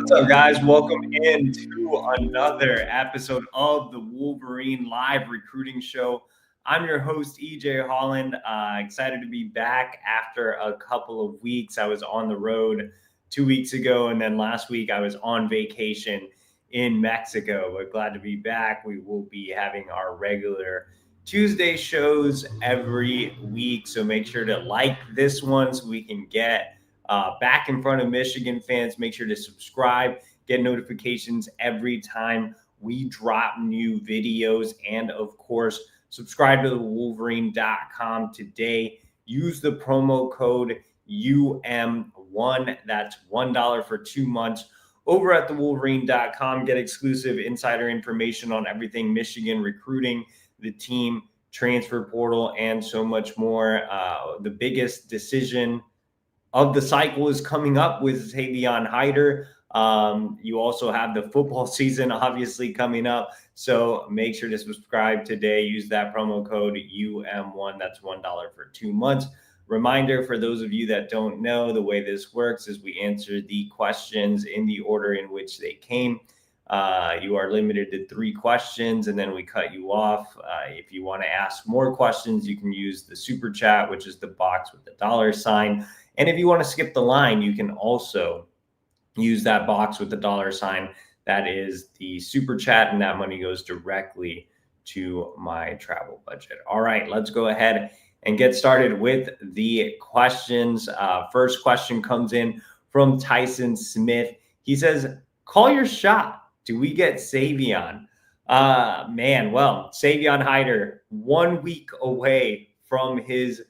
What's up, guys? Welcome into another episode of the Wolverine Live Recruiting Show. I'm your host, EJ Holland. Excited to be back after a couple of weeks. I was on the road 2 weeks ago, and then last week I was on vacation in Mexico. But glad to be back. We will be having our regular Tuesday shows every week, so make sure to like this one so we can get back in front of Michigan fans. Make sure to subscribe, get notifications every time we drop new videos, and of course, subscribe to thewolverine.com today. Use the promo code UM1. That's $1 for 2 months over at thewolverine.com. Get exclusive insider information on everything Michigan recruiting, the team, transfer portal, and so much more. The biggest decision of the cycle is coming up with Savon Hyder. You also have the football season obviously coming up. So make sure to subscribe today. Use that promo code UM1. That's $1 for 2 months. Reminder for those of you that don't know, the way this works is we answer the questions in the order in which they came. You are limited to 3 questions, and then we cut you off. If you want to ask more questions, you can use the super chat, which is the box with the $sign. And if you want to skip the line, you can also use that box with the $sign. That is the super chat, and that money goes directly to my travel budget. All right, let's go ahead and get started with the questions. First question comes in from Tyson Smith. He says, call your shot. Do we get Savon? Well, Savon Hyder, 1 week away from his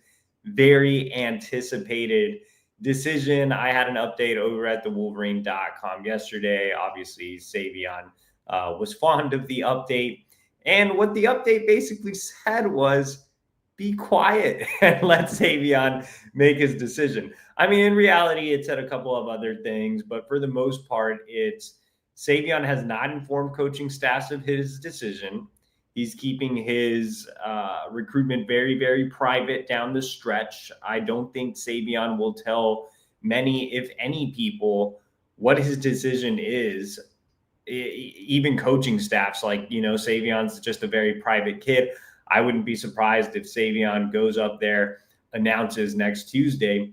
very anticipated decision. I had an update over at thewolverine.com yesterday. Obviously, Savon was fond of the update. And what the update basically said was, be quiet and let Savon make his decision. I mean, in reality, it said a couple of other things, but for the most part, it's Savon has not informed coaching staffs of his decision. He's keeping his recruitment very, very private down the stretch. I don't think Savon will tell many, if any, people what his decision is. Even coaching staffs, like, Savon's just a very private kid. I wouldn't be surprised if Savon goes up there, announces next Tuesday,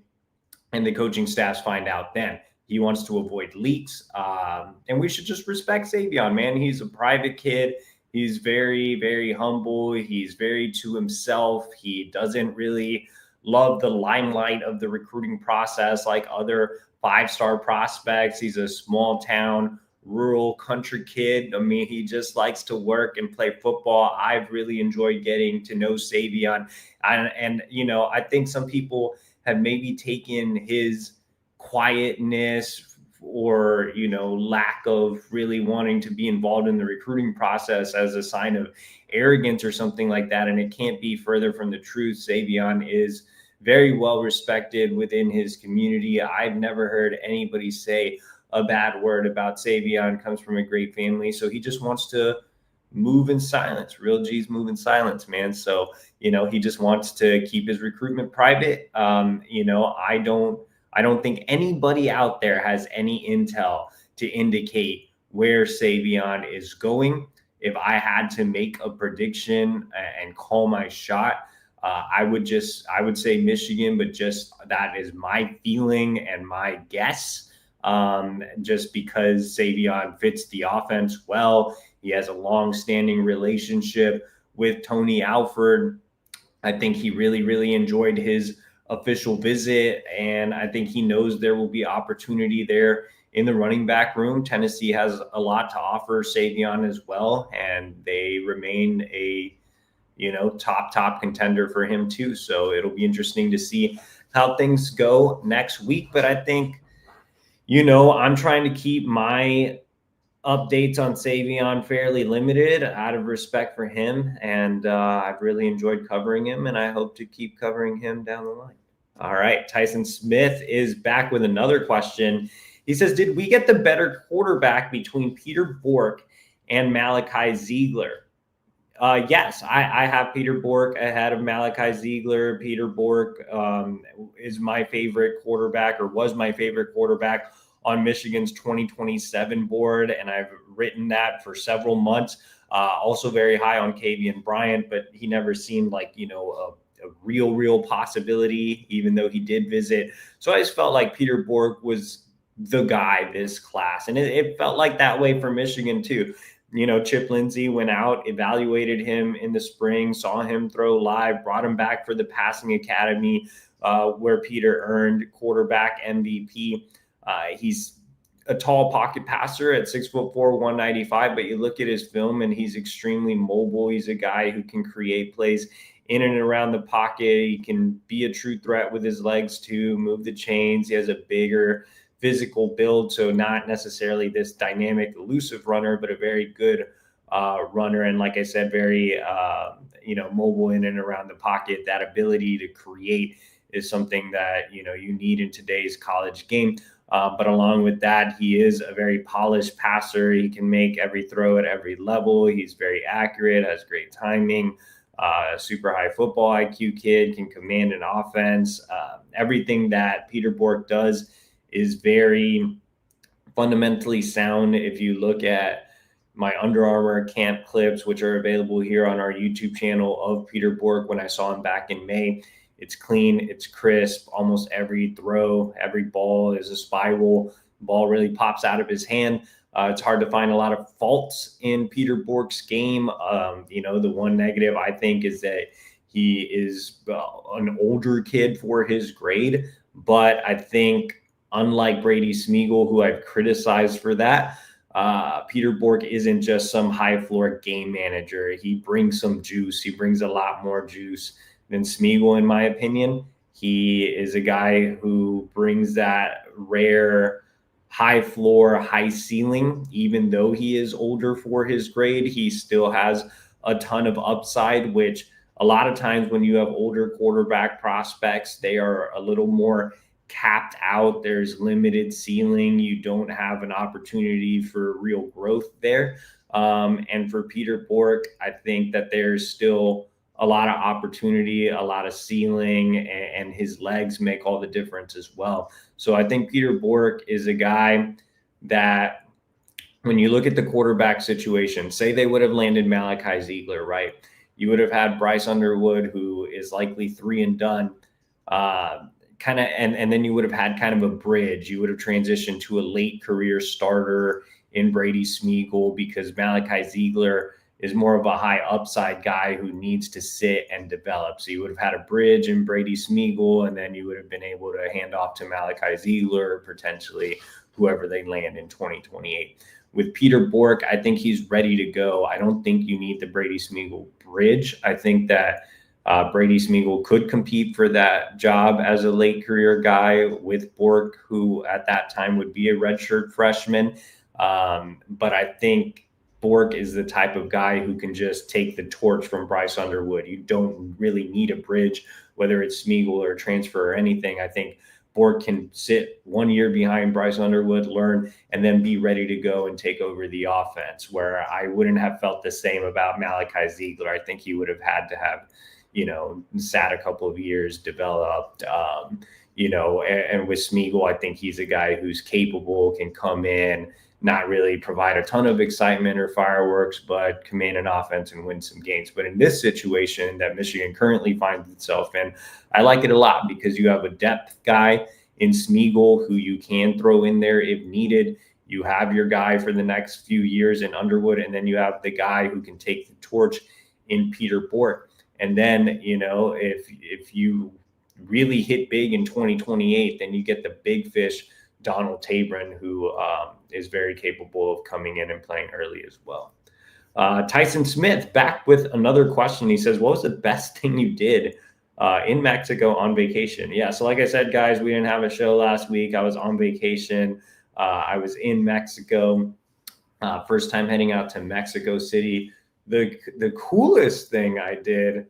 and the coaching staffs find out then. He wants to avoid leaks. And we should just respect Savon, man. He's a private kid. He's very, very humble. He's very to himself. He doesn't really love the limelight of the recruiting process like other 5-star prospects. He's a small town, rural country kid. I mean, he just likes to work and play football. I've really enjoyed getting to know Savon. And I think some people have maybe taken his quietness or lack of really wanting to be involved in the recruiting process as a sign of arrogance or something like that. And it can't be further from the truth. Savon is very well respected within his community. I've never heard anybody say a bad word about Savon. Comes from a great family. So he just wants to move in silence. Real G's move in silence, man. So, he just wants to keep his recruitment private. I don't think anybody out there has any intel to indicate where Savon is going. If I had to make a prediction and call my shot, I would say Michigan, but just that is my feeling and my guess. Just because Savon fits the offense well. He has a long-standing relationship with Tony Alford. I think he really, really enjoyed his official visit, and I think he knows there will be opportunity there in the running back room. Tennessee has a lot to offer Savon as well, and they remain a top contender for him too. So it'll be interesting to see how things go next week. But I think I'm trying to keep my updates on Savon fairly limited out of respect for him. And I've really enjoyed covering him, and I hope to keep covering him down the line. All right. Tyson Smith is back with another question. He says, did we get the better quarterback between Peter Bourke and Malachi Ziegler? Yes, I have Peter Bourke ahead of Malachi Ziegler. Peter Bourke is my favorite quarterback, or was my favorite quarterback on Michigan's 2027 board, and I've written that for several months. Also very high on Kavian Bryant, but he never seemed like, a real possibility, even though he did visit. So I just felt like Peter Bourke was the guy this class. And it felt like that way for Michigan too. Chip Lindsey went out, evaluated him in the spring, saw him throw live, brought him back for the passing academy, where Peter earned quarterback MVP. He's a tall pocket passer at 6'4", 195, but you look at his film and he's extremely mobile. He's a guy who can create plays in and around the pocket. He can be a true threat with his legs too, move the chains. He has a bigger physical build, so not necessarily this dynamic, elusive runner, but a very good runner. And like I said, very, mobile in and around the pocket. That ability to create is something that, you need in today's college game. But along with that, he is a very polished passer. He can make every throw at every level. He's very accurate, has great timing. Super high football IQ kid, can command an offense. Everything that Peter Bourke does is very fundamentally sound. If you look at my Under Armour camp clips, which are available here on our YouTube channel of Peter Bourke when I saw him back in May, it's clean, it's crisp. Almost every throw, every ball is a spiral. Ball really pops out of his hand. It's hard to find a lot of faults in Peter Bourke's game. The one negative I think is that he is an older kid for his grade. But I think, unlike Brady Smeagol, who I've criticized for that, Peter Bourke isn't just some high floor game manager. He brings some juice. He brings a lot more juice than Smeagol, in my opinion. He is a guy who brings that rare high floor, high ceiling. Even though he is older for his grade, he still has a ton of upside, which a lot of times when you have older quarterback prospects, they are a little more capped out. There's limited ceiling. You don't have an opportunity for real growth there. And for Peter Bourke, I think that there's still a lot of opportunity, a lot of ceiling, and his legs make all the difference as well. So I think Peter Bourke is a guy that, when you look at the quarterback situation, say they would have landed Malachi Ziegler, right? You would have had Bryce Underwood, who is likely 3 and done, and then you would have had kind of a bridge. You would have transitioned to a late career starter in Brady Smeagol, because Malachi Ziegler is more of a high upside guy who needs to sit and develop. So you would have had a bridge in Brady Smeagol, and then you would have been able to hand off to Malachi Ziegler, or potentially whoever they land in 2028. With Peter Bourke, I think he's ready to go. I don't think you need the Brady Smeagol bridge. I think that Brady Smeagol could compete for that job as a late career guy with Bourke, who at that time would be a redshirt freshman. But I think Bourke is the type of guy who can just take the torch from Bryce Underwood. You don't really need a bridge, whether it's Smeagol or transfer or anything. I think Bourke can sit 1 year behind Bryce Underwood, learn, and then be ready to go and take over the offense, where I wouldn't have felt the same about Malachi Ziegler. I think he would have had to have, sat a couple of years, developed, and with Smeagol, I think he's a guy who's capable, can come in, not really provide a ton of excitement or fireworks, but command an offense and win some games. But in this situation that Michigan currently finds itself in, I like it a lot, because you have a depth guy in Smeagol who you can throw in there if needed. You have your guy for the next few years in Underwood, and then you have the guy who can take the torch in Peter Bourke. And then, if you really hit big in 2028, then you get the big fish, Donald Tabron, who is very capable of coming in and playing early as well. Tyson Smith back with another question. He says, what was the best thing you did in Mexico on vacation? Yeah, so like I said, guys, we didn't have a show last week. I was on vacation. I was in Mexico. First time heading out to Mexico City. The coolest thing I did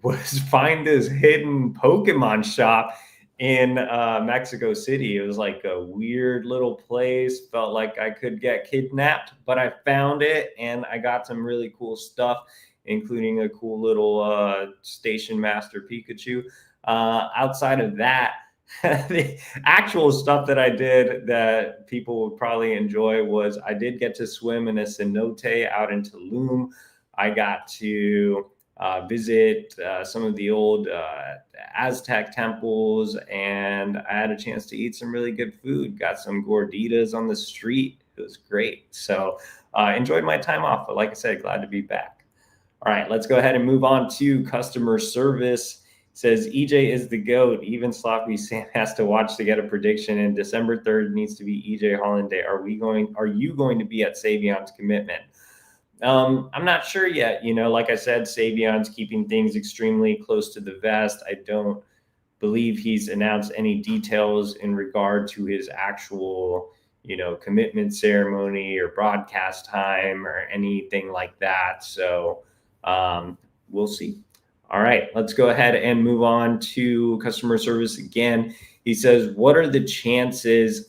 was find this hidden Pokemon shop in Mexico City. It was like a weird little place. Felt like I could get kidnapped, but I found it and I got some really cool stuff, including a cool little Station Master Pikachu. Outside of that, The actual stuff that I did that people would probably enjoy was I did get to swim in a cenote out in Tulum. I got to visit some of the old Aztec temples, and I had a chance to eat some really good food. Got some gorditas on the street. It was great. So enjoyed my time off. But like I said, glad to be back. All right, let's go ahead and move on to customer service. Says EJ is the GOAT. Even Sloppy Sam has to watch to get a prediction. And December 3rd needs to be EJ Holland Day. Are you going to be at Savion's commitment? I'm not sure yet. Like I said, Savion's keeping things extremely close to the vest. I don't believe he's announced any details in regard to his actual, commitment ceremony or broadcast time or anything like that. So we'll see. All right, let's go ahead and move on to customer service again. He says, what are the chances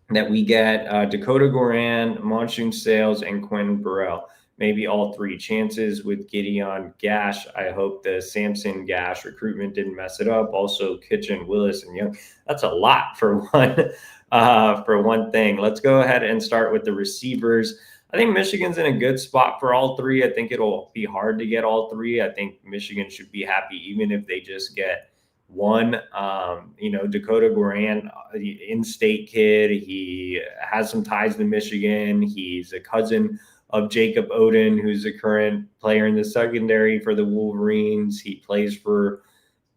that we get Dakota, Goran, Monsoon Sales, and Quinn Burrell? Maybe all three. Chances with Gideon, Gash. I hope the Samson Gash recruitment didn't mess it up. Also, Kitchen, Willis, and Young. That's a lot for one thing. Let's go ahead and start with the receivers. I think Michigan's in a good spot for all three. I think it'll be hard to get all three. I think Michigan should be happy even if they just get one. Dakota Goran, in-state kid. He has some ties to Michigan. He's a cousin of Jacob Oden, who's a current player in the secondary for the Wolverines. He plays for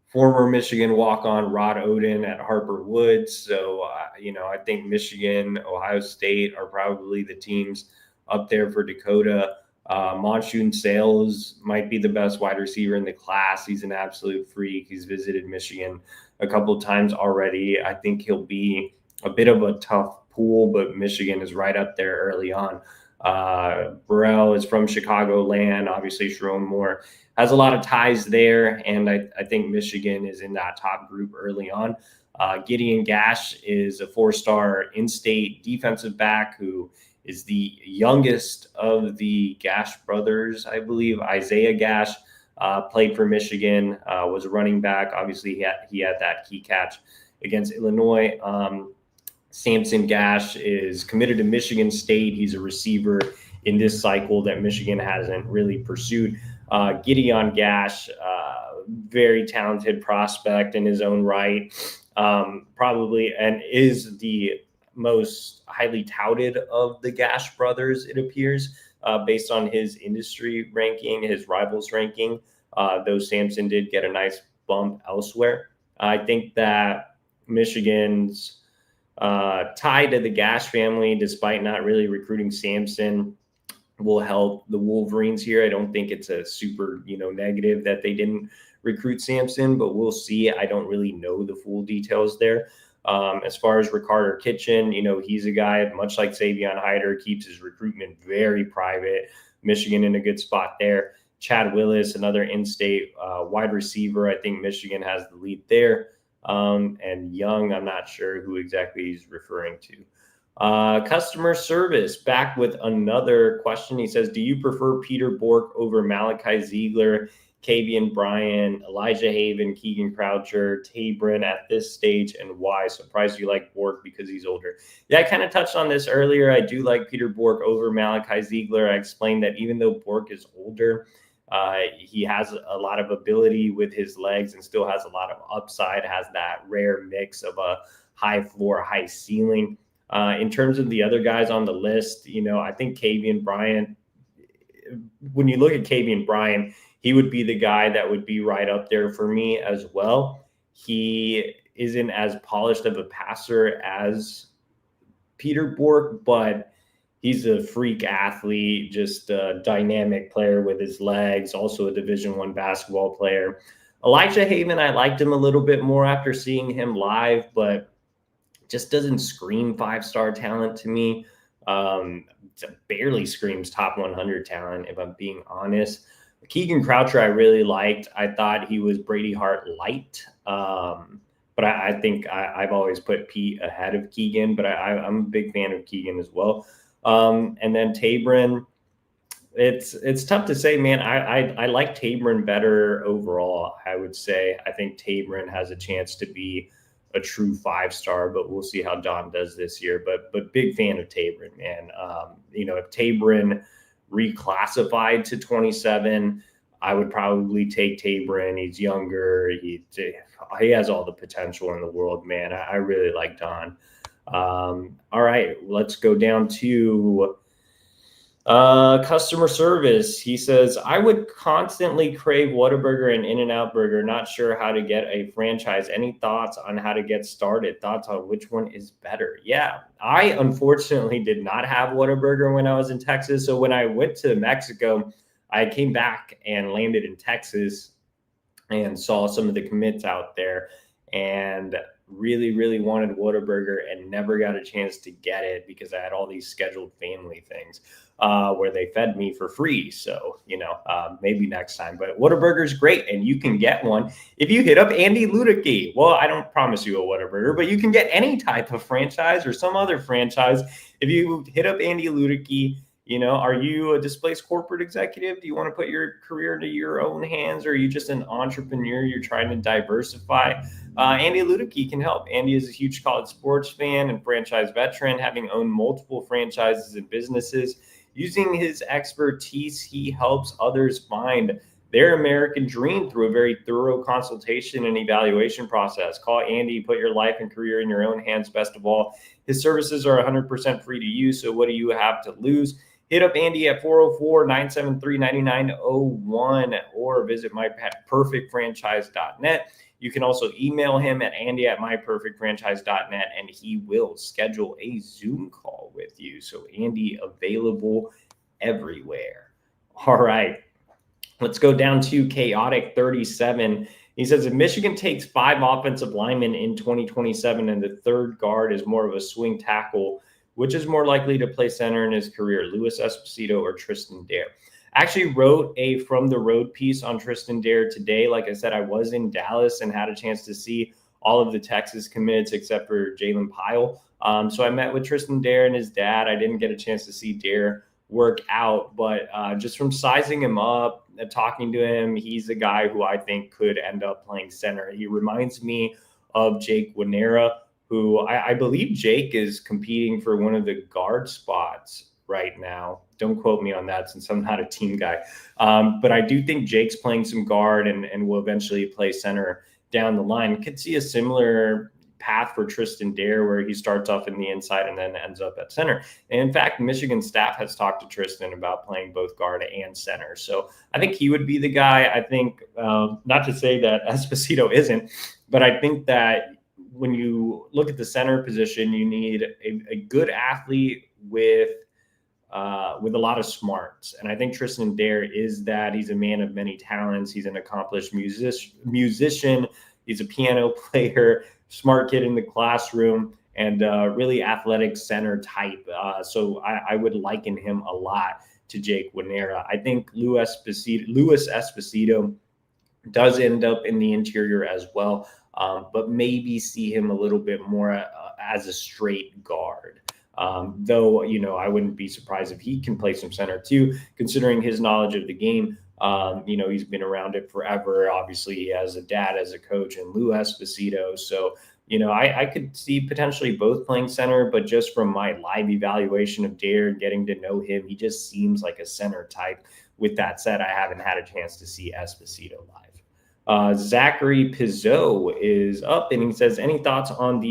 former Michigan walk-on Rod Oden at Harper Woods. So, I think Michigan, Ohio State are probably the teams up there for Dakota. Monsoon Sales might be the best wide receiver in the class. He's an absolute freak. He's visited Michigan a couple of times already. I think he'll be a bit of a tough pool, but Michigan is right up there early on. Burrell is from Chicagoland. Obviously, Sharon Moore has a lot of ties there, and I think Michigan is in that top group early on. Gideon Gash is a four-star in-state defensive back who is the youngest of the Gash brothers, I believe. Isaiah Gash played for Michigan, was a running back. Obviously, he had that key catch against Illinois. Samson Gash is committed to Michigan State. He's a receiver in this cycle that Michigan hasn't really pursued. Gideon Gash, very talented prospect in his own right, probably, and is the most highly touted of the Gash brothers, it appears, based on his industry ranking, his rivals ranking, though Samson did get a nice bump elsewhere. I think that Michigan's tie to the Gash family, despite not really recruiting Samson, will help the Wolverines here. I don't think it's a super, negative that they didn't recruit Samson, but we'll see. I don't really know the full details there. As far as Ricardo Kitchen, he's a guy, much like Savion Hyder, keeps his recruitment very private. Michigan in a good spot there. Chad Willis, another in-state wide receiver. I think Michigan has the lead there. And Young, I'm not sure who exactly he's referring to. Customer service, back with another question. He says, do you prefer Peter Bourke over Malachi Ziegler, Kavian Bryan, Elijah Haven, Keegan Croucher, Tabron at this stage, and why? Surprised you like Bourke because he's older. Yeah, I kind of touched on this earlier. I do like Peter Bourke over Malachi Ziegler. I explained that even though Bourke is older, he has a lot of ability with his legs and still has a lot of upside, has that rare mix of a high floor, high ceiling. In terms of the other guys on the list, I think Kavian Bryan, when you look at Kavian Bryan, he would be the guy that would be right up there for me as well. He isn't as polished of a passer as Peter Bourke, but he's a freak athlete, just a dynamic player with his legs, also a Division I basketball player. Elijah Haven, I liked him a little bit more after seeing him live, but just doesn't scream five-star talent to me. Barely screams top 100 talent, if I'm being honest. Keegan Croucher I really liked. I thought he was Brady Hart light. But I think I've always put Pete ahead of Keegan, but I'm a big fan of Keegan as well. And then Tabron, it's tough to say, man. I like Tabron better overall, I would say. I think Tabron has a chance to be a true 5-star, but we'll see how Don does this year. But big fan of Tabron, man. If Tabron reclassified to 27, I would probably take Tabron. He's younger. He has all the potential in the world, man. I really like Don. All right, let's go down to customer service. He says, I would constantly crave Whataburger and In-N-Out Burger. Not sure how to get a franchise. Any thoughts on how to get started? Thoughts on which one is better? Yeah, I unfortunately did not have Whataburger when I was in Texas. So when I went to Mexico, I came back and landed in Texas and saw some of the commits out there and really, really wanted Whataburger and never got a chance to get it because I had all these scheduled family things where they fed me for free. So, maybe next time. But Whataburger is great, and you can get one if you hit up Andy Ludiki. Well, I don't promise you a Whataburger, but you can get any type of franchise or some other franchise if you hit up Andy Ludiki. Are you a displaced corporate executive? Do you want to put your career into your own hands, or are you just an entrepreneur? You're trying to diversify. Andy Ludiki can help. Andy is a huge college sports fan and franchise veteran, having owned multiple franchises and businesses. Using his expertise, he helps others find their American dream through a very thorough consultation and evaluation process. Call Andy, put your life and career in your own hands. Best of all, his services are 100% free to use. So what do you have to lose? Hit up Andy at 404-973-9901 or visit myperfectfranchise.net. You can also email him at andy@myperfectfranchise.net, and he will schedule a Zoom call with you. So Andy available everywhere. All right, let's go down to Chaotic 37. He says, if Michigan takes 5 offensive linemen in 2027 and the third guard is more of a swing tackle, which is more likely to play center in his career, Luedecke Espacito or Tristan Dair? I actually wrote a From the Road piece on Tristan Dair today. Like I said, I was in Dallas and had a chance to see all of the Texas commits except for Jalen Pyle. So I met with Tristan Dair and his dad. I didn't get a chance to see Dair work out, but just from sizing him up, talking to him, he's a guy who I think could end up playing center. He reminds me of Jake Winera, who I believe Jake is competing for one of the guard spots right now. Don't quote me on that since I'm not a team guy. But I do think Jake's playing some guard and will eventually play center down the line. Could see a similar path for Tristan Dair where he starts off in the inside and then ends up at center. And in fact, Michigan staff has talked to Tristan about playing both guard and center. So I think he would be the guy. I think, not to say that Espacito isn't, but I think that when you look at the center position, you need a good athlete with a lot of smarts. And I think Tristan Dair is that. He's a man of many talents. He's an accomplished musician. He's a piano player, smart kid in the classroom, and really athletic center type. So I would liken him a lot to Jake Winera. I think Luedecke Espacito does end up in the interior as well. But maybe see him a little bit more as a straight guard. Though, I wouldn't be surprised if he can play some center too, considering his knowledge of the game. He's been around it forever. Obviously, he has a dad as a coach in Luedecke Espacito. So, I could see potentially both playing center, but just from my live evaluation of Dair and getting to know him, he just seems like a center type. With that said, I haven't had a chance to see Espacito live. Zachary Pizzo is up, and he says, any thoughts on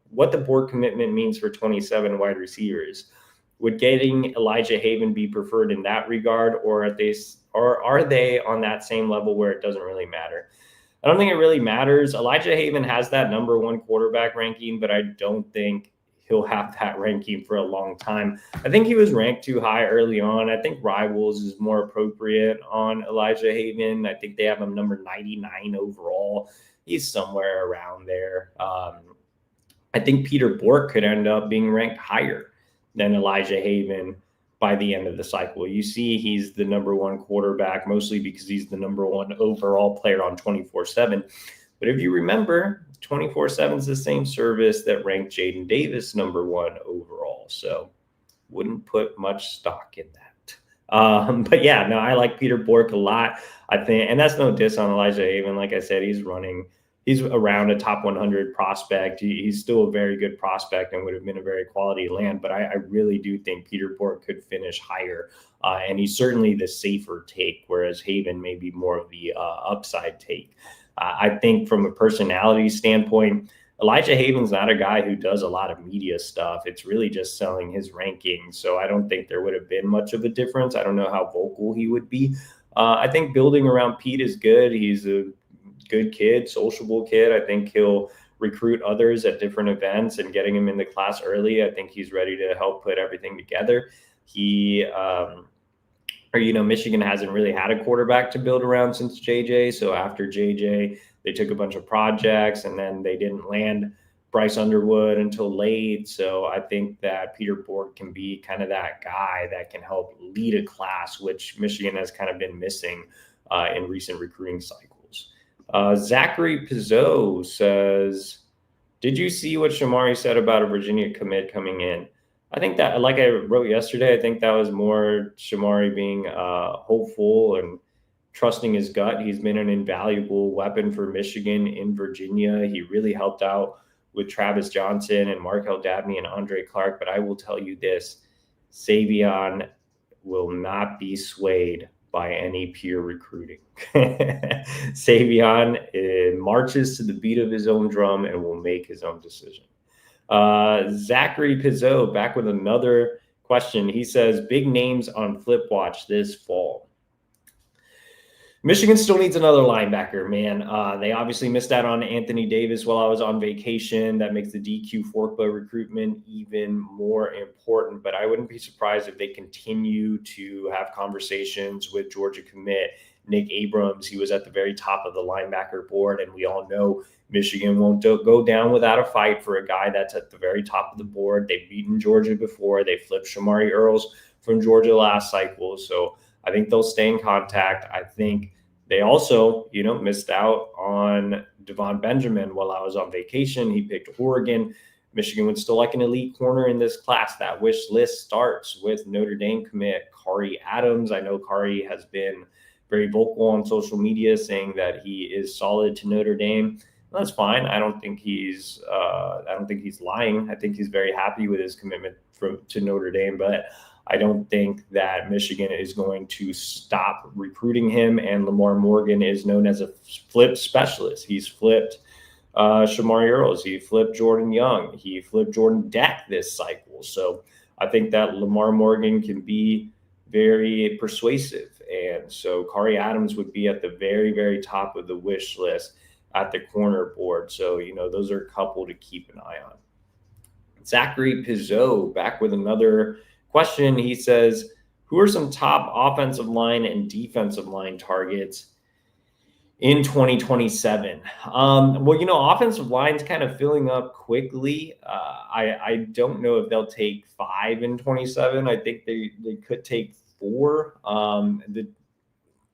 what the Bourke commitment means for 27 wide receivers? Would getting Elijah Haven be preferred in that regard, or are they on that same level where it doesn't really matter? I don't think it really matters. Elijah Haven has that number 1 quarterback ranking, but I don't think he'll have that ranking for a long time. I think he was ranked too high early on. I think Rivals is more appropriate on Elijah Haven. I think they have him number 99 overall. He's somewhere around there. I think Peter Bourke could end up being ranked higher than Elijah Haven by the end of the cycle. You see, he's the number 1 quarterback, mostly because he's the number 1 overall player on 24/7. But if you remember, 24/7 is the same service that ranked Jaden Davis number 1 overall. So wouldn't put much stock in that. But yeah, no, I like Peter Bourke a lot. I think, and that's no diss on Elijah Haven. Like I said, he's running he's around a top 100 prospect. He's still a very good prospect and would have been a very quality land. But I really do think Peter Bourke could finish higher. And he's certainly the safer take, whereas Haven may be more of the upside take. I think from a personality standpoint, Elijah Haven's not a guy who does a lot of media stuff. It's really just selling his rankings. So I don't think there would have been much of a difference. I don't know how vocal he would be. I think building around Pete is good. He's a good kid, sociable kid. I think he'll recruit others at different events and getting him in the class early. I think he's ready to help put everything together. Michigan hasn't really had a quarterback to build around since JJ. So after JJ, they took a bunch of projects and then they didn't land Bryce Underwood until late. So I think that Peter Bourke can be kind of that guy that can help lead a class, which Michigan has kind of been missing in recent recruiting cycles. Zachary Pizzo says, did you see what Shamari said about a Virginia commit coming in? I think that, like I wrote yesterday, I think that was more Shamari being hopeful and trusting his gut. He's been an invaluable weapon for Michigan in Virginia. He really helped out with Travis Johnson and Markel Dabney and Andre Clark. But I will tell you this, Savon will not be swayed by any peer recruiting. Savon marches to the beat of his own drum and will make his own decision. Zachary Pizzo back with another question. He says, big names on Flip Watch this fall. Michigan still needs another linebacker, man. They obviously missed out on Anthony Davis while I was on vacation. That makes the DQ Forkba recruitment even more important. But I wouldn't be surprised if they continue to have conversations with Georgia commit Nick Abrams. He was at the very top of the linebacker board, and we all know Michigan won't go down without a fight for a guy that's at the very top of the board. They've beaten Georgia before. They flipped Shamari Earls from Georgia last cycle. So I think they'll stay in contact. I think they also, missed out on Devon Benjamin while I was on vacation. He picked Oregon. Michigan would still like an elite corner in this class. That wish list starts with Notre Dame commit Kari Adams. I know Kari has been very vocal on social media saying that he is solid to Notre Dame. That's fine. I don't think he's lying. I think he's very happy with his commitment to Notre Dame, but I don't think that Michigan is going to stop recruiting him. And Lamar Morgan is known as a flip specialist. He's flipped Shamari Earls. He flipped Jordan Young. He flipped Jordan Deck this cycle. So I think that Lamar Morgan can be very persuasive. And so Kari Adams would be at the very, very top of the wish list at the corner board. So, those are a couple to keep an eye on. Zachary Pizzo back with another question. He says, who are some top offensive line and defensive line targets in 2027? Offensive line's kind of filling up quickly. I don't know if they'll take 5 in 27. I think they could take 4.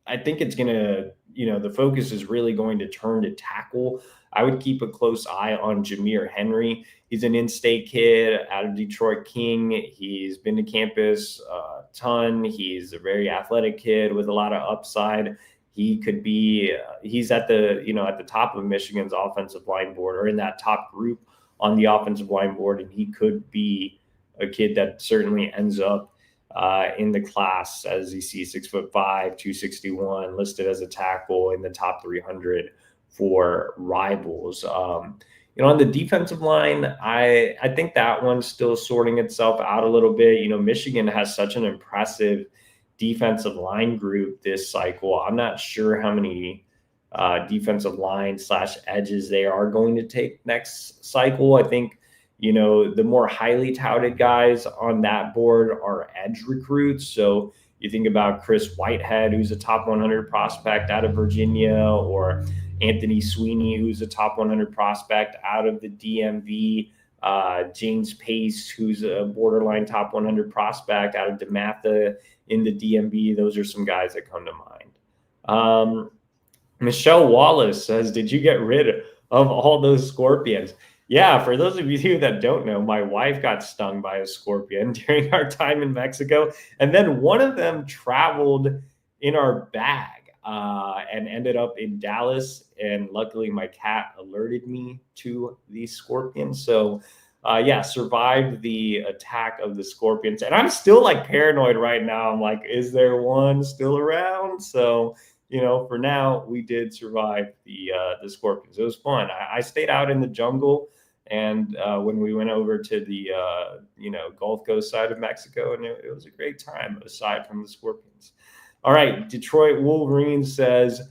I think it's going to, the focus is really going to turn to tackle. I would keep a close eye on Jameer Henry. He's an in-state kid out of Detroit King. He's been to campus a ton. He's a very athletic kid with a lot of upside. He could be, he's at the top of Michigan's offensive line board, or in that top group on the offensive line board. And he could be a kid that certainly ends up in the class, as you see, 6'5", 261, listed as a tackle in the top 300 for Rivals. On the defensive line, I think that one's still sorting itself out a little bit. Michigan has such an impressive defensive line group this cycle. I'm not sure how many defensive line / edges they are going to take next cycle. I think the more highly touted guys on that board are edge recruits. So you think about Chris Whitehead, who's a top 100 prospect out of Virginia, or Anthony Sweeney, who's a top 100 prospect out of the DMV, James Pace, who's a borderline top 100 prospect out of DeMatha in the DMV. Those are some guys that come to mind. Michelle Wallace says, did you get rid of all those scorpions? Yeah, for those of you that don't know, my wife got stung by a scorpion during our time in Mexico. And then one of them traveled in our bag. and ended up in Dallas. And luckily, my cat alerted me to the scorpions. So, survived the attack of the scorpions. And I'm still like paranoid right now. I'm like, is there one still around? So, for now, we did survive the scorpions. It was fun. I stayed out in the jungle. And when we went over to the, Gulf Coast side of Mexico, and it was a great time, aside from the scorpions. All right, Detroit Wolverine says,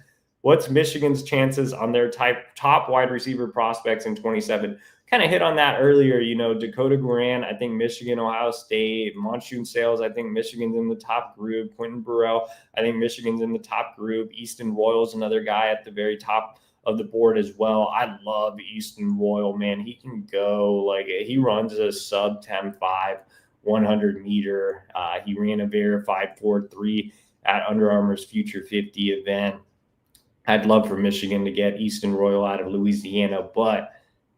what's Michigan's chances on their top wide receiver prospects in 27? Kind of hit on that earlier, Dakota Goran, I think Michigan, Ohio State, Monsoon Sales, I think Michigan's in the top group, Quinn Burrell, I think Michigan's in the top group, Easton Royal's another guy at the very top of the board as well. I love Easton Royal, man. He can go, like, he runs a sub 10.5 100 meter. He ran a verified 4.3 at Under Armour's Future 50 event. I'd love for Michigan to get Easton Royal out of Louisiana, but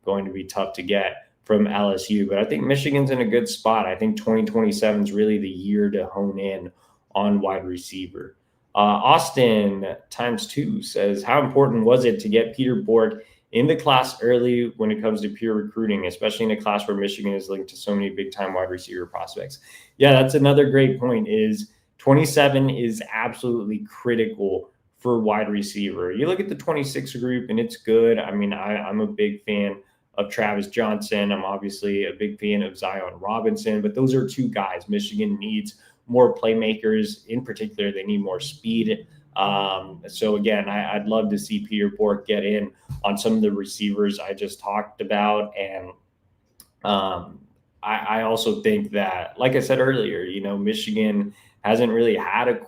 going to be tough to get from LSU. But I think Michigan's in a good spot. I think 2027 is really the year to hone in on wide receiver. Austin ×2 says, how important was it to get Peter Bourke in the class early when it comes to pure recruiting, especially in a class where Michigan is linked to so many big-time wide receiver prospects? Yeah, that's another great point, is 27 is absolutely critical for wide receiver. You look at the 26 group, and it's good. I mean, I'm a big fan of Travis Johnson. I'm obviously a big fan of Zion Robinson, but those are two guys Michigan needs more playmakers. In particular, they need more speed. So again, I'd love to see Peter Bourke get in on some of the receivers I just talked about. And I also think that, like I said earlier, Michigan hasn't really had an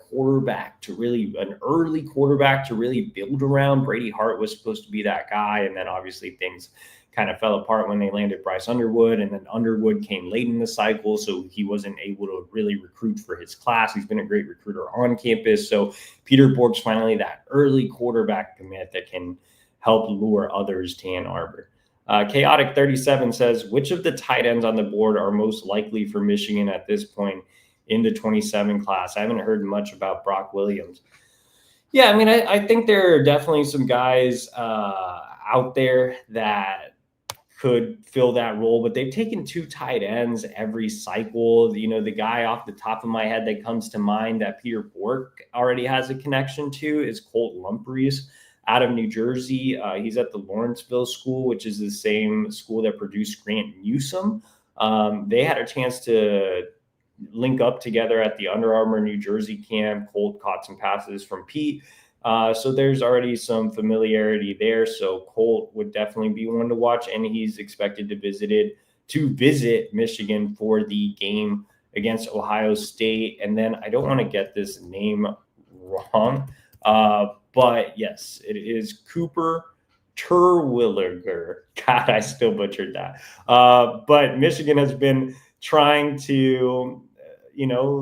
early quarterback to really build around. Brady Hart was supposed to be that guy. And then obviously things kind of fell apart when they landed Bryce Underwood, and then Underwood came late in the cycle, so he wasn't able to really recruit for his class. He's been a great recruiter on campus. So Peter Bourke's finally that early quarterback commit that can help lure others to Ann Arbor. Chaotic 37 says, which of the tight ends on the board are most likely for Michigan at this point in the 27 class? I haven't heard much about Brock Williams. Yeah, I mean, I think there are definitely some guys out there that could fill that role, but they've taken two tight ends every cycle. The guy off the top of my head that comes to mind that Peter Bourke already has a connection to is Colt Lumphries out of New Jersey. He's at the Lawrenceville School, which is the same school that produced Grant Newsome. They had a chance to link up together at the Under Armour New Jersey camp. Colt caught some passes from Pete. So there's already some familiarity there. So Colt would definitely be one to watch, and he's expected to visit Michigan for the game against Ohio State. And then I don't want to get this name wrong, but yes, it is Cooper Terwilliger. God, I still butchered that. But Michigan has been trying to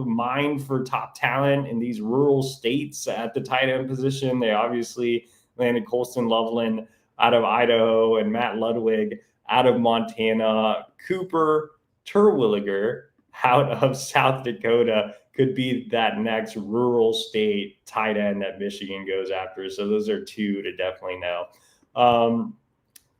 mine for top talent in these rural states at the tight end position. They obviously landed Colston Loveland out of Idaho and Matt Ludwig out of Montana. Cooper Terwilliger out of South Dakota could be that next rural state tight end that Michigan goes after. So those are two to definitely know.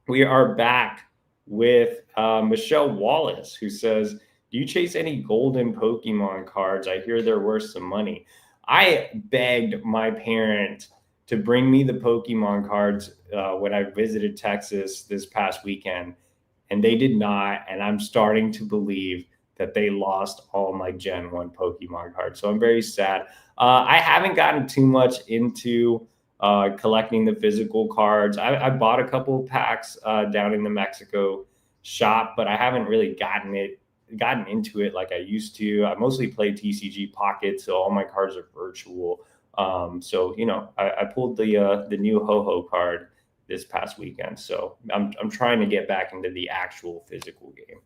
We are back with Michelle Wallace, who says, do you chase any golden Pokemon cards? I hear they're worth some money. I begged my parent to bring me the Pokemon cards when I visited Texas this past weekend, and they did not. And I'm starting to believe that they lost all my Gen 1 Pokemon cards. So I'm very sad. I haven't gotten too much into collecting the physical cards. I bought a couple of packs down in the Mexico shop, but I haven't really gotten into it like I used to. I mostly play TCG Pocket, so all my cards are virtual. So I pulled the new Ho-Ho card this past weekend. So I'm trying to get back into the actual physical game.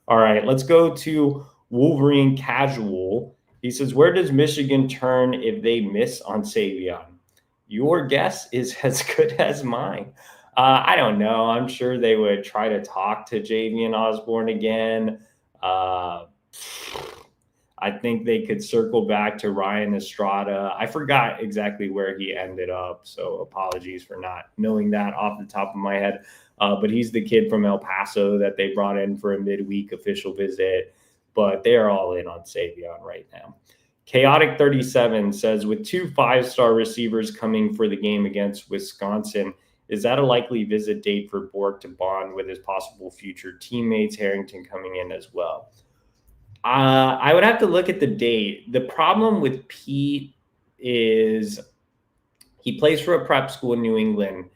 All right, let's go to Wolverine Casual. He says, where does Michigan turn if they miss on Savon? Your guess is as good as mine. I don't know. I'm sure they would try to talk to Javian Osborne again. I I think they could circle back to Ryan Estrada. I forgot exactly where he ended up, so apologies for not knowing that off the top of my head. But he's the kid from El Paso that they brought in for a midweek official visit. But they are all in on Savon right now. Chaotic 37 says, with 2 5-star receivers coming for the game against Wisconsin, is that a likely visit date for Bourke to bond with his possible future teammates? Harrington coming in as well. I would have to look at the date. The problem with Pete is he plays for a prep school in New England.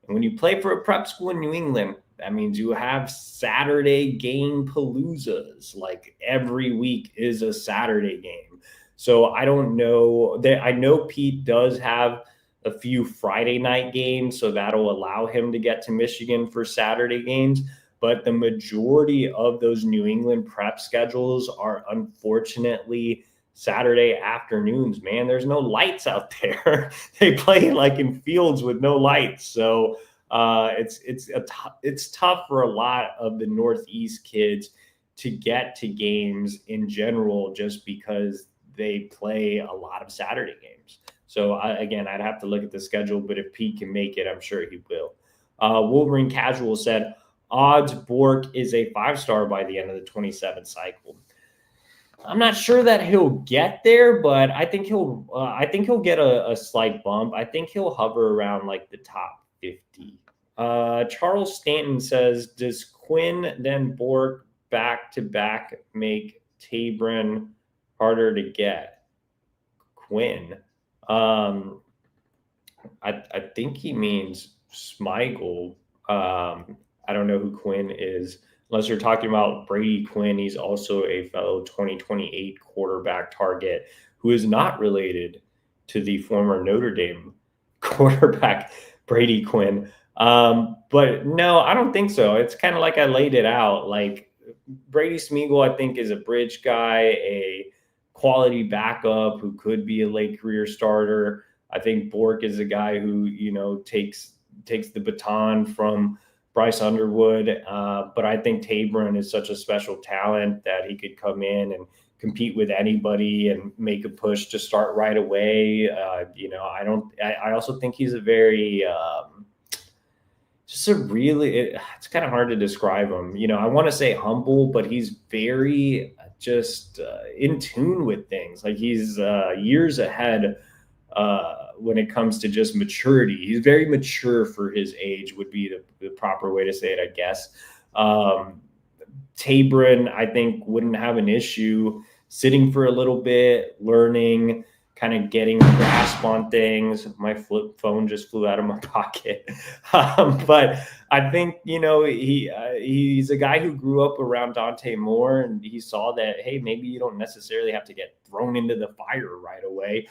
And when you play for a prep school in New England, that means you have Saturday game paloozas. Like every week is a Saturday game. So I don't know. I know Pete does have a few Friday night games, so that'll allow him to get to Michigan for Saturday games. But the majority of those New England prep schedules are unfortunately Saturday afternoons, man. There's no lights out there. They play like in fields with no lights. So it's tough for a lot of the Northeast kids to get to games in general, just because they play a lot of Saturday games. So again, I'd have to look at the schedule, but if Pete can make it, I'm sure he will. Wolverine Casual said, odds Bourke is a 5-star by the end of the 27th cycle. I'm not sure that he'll get there, but I think he'll get a slight bump. I think he'll hover around like the top 50. Charles Stanton says, does Quinn then Bourke back to back make Tabron harder to get? Quinn. I think he means Smigel. I don't know who Quinn is, unless you're talking about Brady Quinn. He's also a fellow 2028 quarterback target who is not related to the former Notre Dame quarterback, Brady Quinn. But no, I don't think so. It's kind of like I laid it out. Like Brady Smigel, I think, is a bridge guy, a quality backup who could be a late career starter. I think Bourke is a guy who, takes the baton from Bryce Underwood. But I think Tabron is such a special talent that he could come in and compete with anybody and make a push to start right away. I also think he's a very, it's kind of hard to describe him. I want to say humble, but he's very just in tune with things. Like he's years ahead when it comes to just maturity. He's very mature for his age, would be the proper way to say it, I guess. Tabron, I think, wouldn't have an issue sitting for a little bit, learning, kind of getting a grasp on things. My flip phone just flew out of my pocket. But I think, he's a guy who grew up around Dante Moore, and he saw that, hey, maybe you don't necessarily have to get thrown into the fire right away.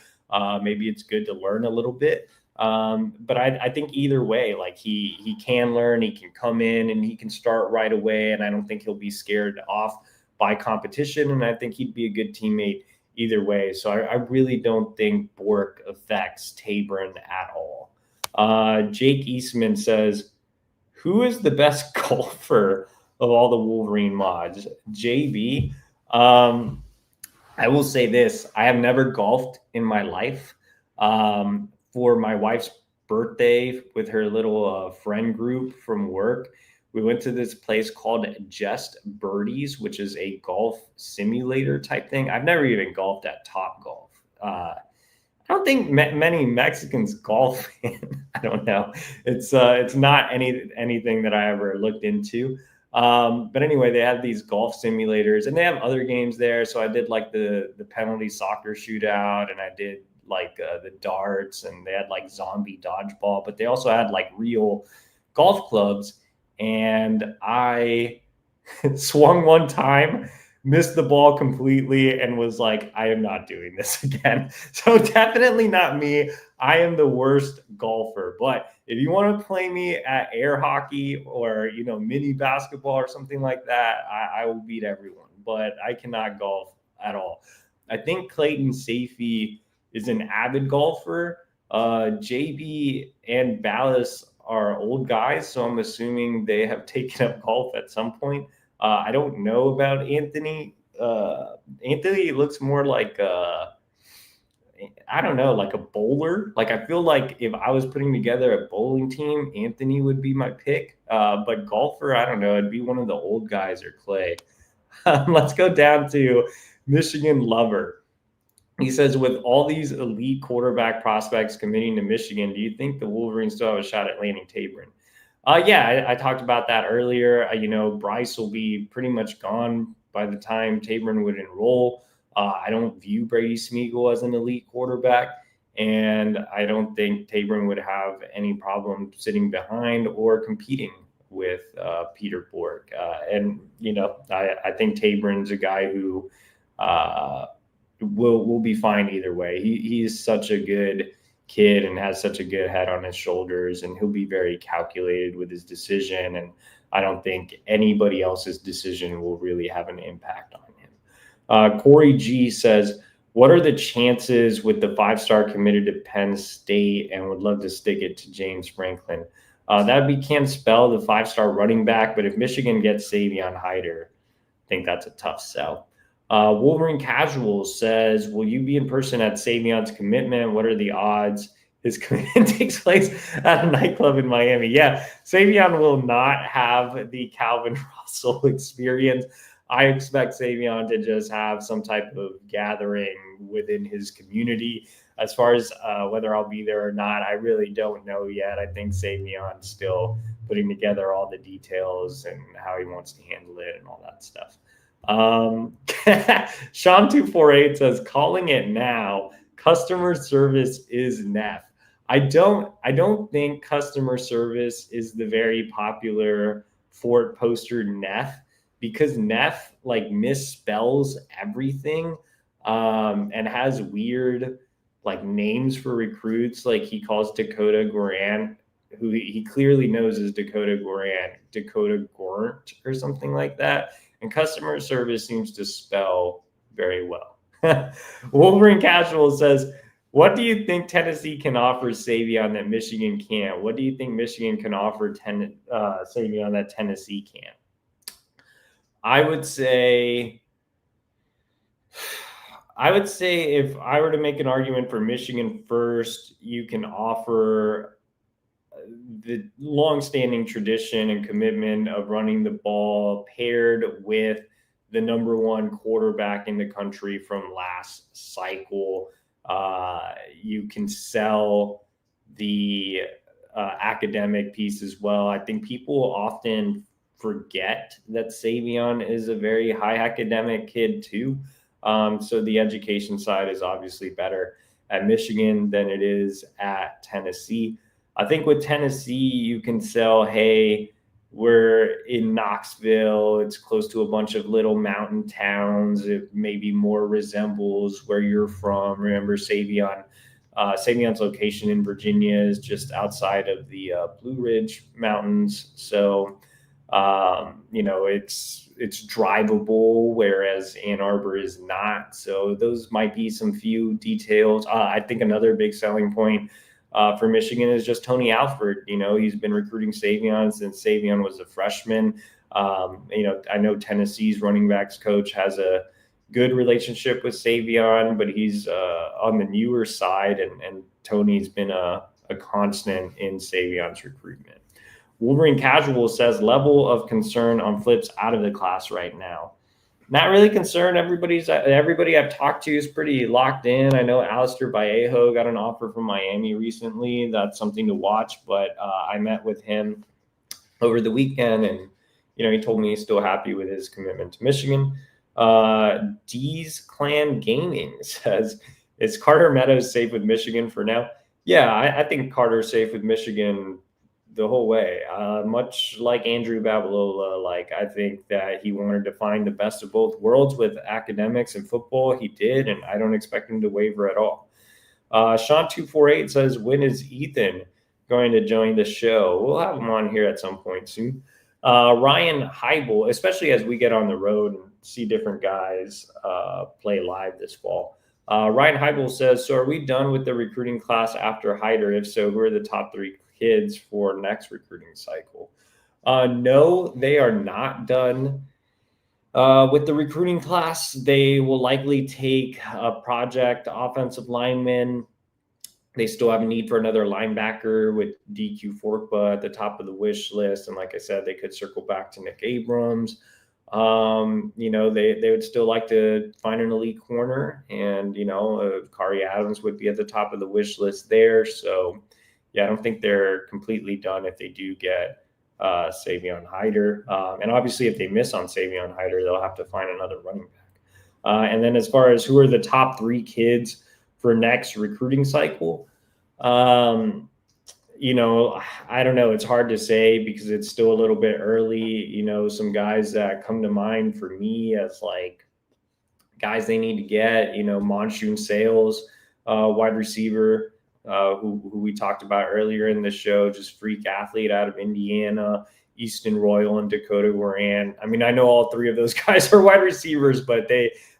Maybe it's good to learn a little bit. But I think either way, like he can learn, he can come in and he can start right away. And I don't think he'll be scared off by competition. And I think he'd be a good teammate either way. So I really don't think Bourke affects Tabron at all. Jake Eastman says, who is the best golfer of all the Wolverine mods? JB. I will say this. I have never golfed in my life. For my wife's birthday with her little friend group from work, we went to this place called Just Birdies, which is a golf simulator type thing. I've never even golfed at Top Golf. I don't think many Mexicans golf in. I don't know. It's not anything that I ever looked into. But anyway, they have these golf simulators and they have other games there. So I did like the penalty soccer shootout, and I did like the darts, and they had like zombie dodgeball, but they also had like real golf clubs. And I swung one time, missed the ball completely, and was like, I am not doing this again. So definitely not me. I am the worst golfer. But if you want to play me at air hockey or, mini basketball or something like that, I will beat everyone. But I cannot golf at all. I think Clayton Safey is an avid golfer. JB and Ballas are old guys, so I'm assuming they have taken up golf at some point. I don't know about Anthony. Anthony looks more like I don't know, like a bowler. Like I feel like if I was putting together a bowling team, Anthony would be my pick. But golfer, I don't know, it'd be one of the old guys or Clay. Let's go down to Michigan Lover. He says, with all these elite quarterback prospects committing to Michigan, do you think the Wolverines still have a shot at landing Tabron? Yeah, I talked about that earlier. Bryce will be pretty much gone by the time Tabron would enroll. I don't view Brady Smeagol as an elite quarterback, and I don't think Tabron would have any problem sitting behind or competing with Peter Bourke. I think Tabron's a guy who will be fine either way. He's such a good kid and has such a good head on his shoulders, and he'll be very calculated with his decision. And I don't think anybody else's decision will really have an impact on him. Corey G says, what are the chances with the 5-star committed to Penn State and would love to stick it to James Franklin? That would be Cam Spell, the 5-star running back. But if Michigan gets Savion Hyder, I think that's a tough sell. Wolverine Casual says, will you be in person at Savion's commitment? What are the odds his commitment takes place at a nightclub in Miami? Yeah, Savion will not have the Calvin Russell experience. I expect Savion to just have some type of gathering within his community. As far as whether I'll be there or not, I really don't know yet. I think Savion's still putting together all the details and how he wants to handle it and all that stuff. Sean248 says, calling it now, customer service is Neff. I don't think customer service is the very popular Fort poster Neff, because Neff like misspells everything and has weird like names for recruits. Like he calls Dakota Goran, who he clearly knows is Dakota Goran, Dakota Gornt or something like that. And customer service seems to spell very well. Wolverine Casual says, what do you think Tennessee can offer Savion that Michigan can't? What do you think Michigan can offer Savion that Tennessee can't? I would say if I were to make an argument for Michigan first, you can offer the long-standing tradition and commitment of running the ball paired with the number one quarterback in the country from last cycle. You can sell the academic piece as well. I think people often forget that Savion is a very high academic kid too. So the education side is obviously better at Michigan than it is at Tennessee. I think with Tennessee, you can sell, hey, we're in Knoxville. It's close to a bunch of little mountain towns. It maybe more resembles where you're from. Remember, Savion's location in Virginia is just outside of the Blue Ridge Mountains. So, it's drivable, whereas Ann Arbor is not. So those might be some few details. I think another big selling point for Michigan is just Tony Alford. He's been recruiting Savion since Savion was a freshman. I know Tennessee's running backs coach has a good relationship with Savion, but he's on the newer side, and Tony's been a constant in Savion's recruitment. Wolverine Casual says, level of concern on flips out of the class right now. Not really concerned. Everybody I've talked to is pretty locked in. I know Alistair Vallejo got an offer from Miami recently. That's something to watch. But I met with him over the weekend, and he told me he's still happy with his commitment to Michigan. D's Clan Gaming says, is Carter Meadows safe with Michigan for now? Yeah, I think Carter's safe with Michigan the whole way. Much like Andrew Babalola, I think that he wanted to find the best of both worlds with academics and football. He did, and I don't expect him to waver at all. Sean248 says, when is Ethan going to join the show? We'll have him on here at some point soon. Ryan Heibel, especially as we get on the road and see different guys play live this fall. Ryan Heibel says, so are we done with the recruiting class after Hyder? If so, who are the top 3 kids for next recruiting cycle? No, they are not done. With the recruiting class, they will likely take a project offensive lineman. They still have a need for another linebacker with DQ Forkba at the top of the wish list. And like I said, they could circle back to Nick Abrams. They would still like to find an elite corner, and, Kari Adams would be at the top of the wish list there. So, yeah, I don't think they're completely done if they do get Savion Hyder. And obviously, if they miss on Savion Hyder, they'll have to find another running back. And then as far as who are the top 3 kids for next recruiting cycle, I don't know. It's hard to say because it's still a little bit early. Some guys that come to mind for me as like guys they need to get, Monsoon Sales, wide receiver, who we talked about earlier in the show, just freak athlete out of Indiana, Easton Royal, and Dakota Goran. I mean, I know all 3 of those guys are wide receivers, but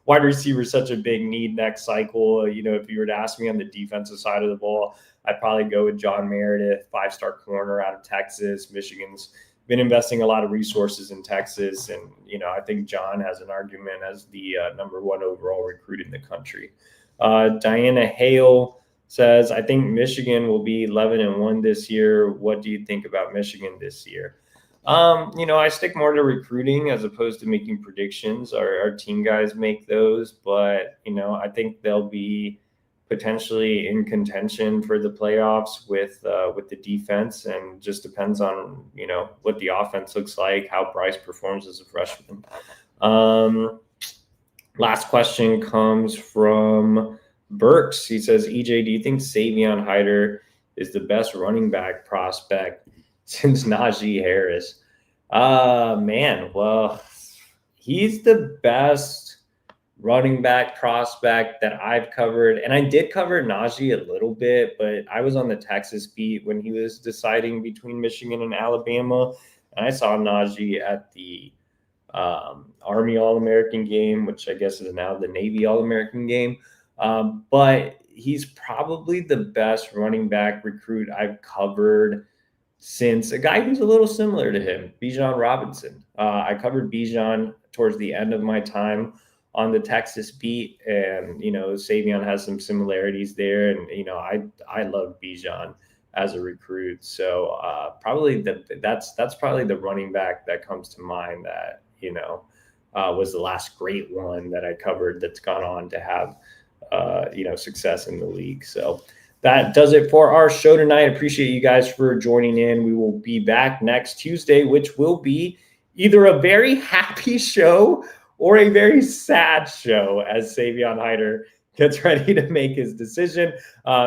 wide receiver is such a big need next cycle. If you were to ask me on the defensive side of the ball, I'd probably go with John Meredith, 5-star corner out of Texas. Michigan's been investing a lot of resources in Texas. And, I think John has an argument as the number 1 overall recruit in the country. Diana Hale says, I think Michigan will be 11-1 this year. What do you think about Michigan this year? I stick more to recruiting as opposed to making predictions. Our team guys make those, but, I think they'll be potentially in contention for the playoffs with the defense, and just depends on, what the offense looks like, how Bryce performs as a freshman. Last question comes from Bourke. He says, EJ, do you think Savion Hyder is the best running back prospect since Najee Harris? Man, well, he's the best running back prospect that I've covered. And I did cover Najee a little bit, but I was on the Texas beat when he was deciding between Michigan and Alabama. And I saw Najee at the Army All-American game, which I guess is now the Navy All-American game. But he's probably the best running back recruit I've covered since a guy who's a little similar to him, Bijan Robinson. I covered Bijan towards the end of my time on the Texas beat, and Savion has some similarities there, and I love Bijan as a recruit. So probably that's probably the running back that comes to mind that was the last great one that I covered that's gone on to have success in the league. So that does it for our show tonight. I appreciate you guys for joining in. We will be back next Tuesday, which will be either a very happy show or a very sad show as Savion Hyder gets ready to make his decision.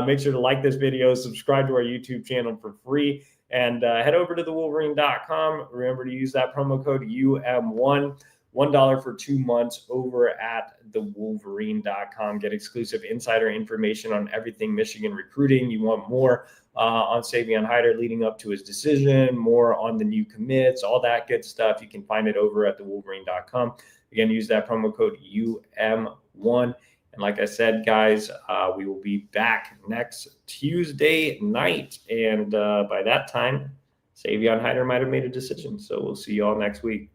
Make sure to like this video, subscribe to our YouTube channel for free, and head over to thewolverine.com. Remember to use that promo code UM1. $1 for 2 months over at thewolverine.com. Get exclusive insider information on everything Michigan recruiting. You want more on Savion Hyder leading up to his decision, more on the new commits, all that good stuff. You can find it over at thewolverine.com. Again, use that promo code UM1. And like I said, guys, we will be back next Tuesday night. And by that time, Savion Hyder might have made a decision. So we'll see you all next week.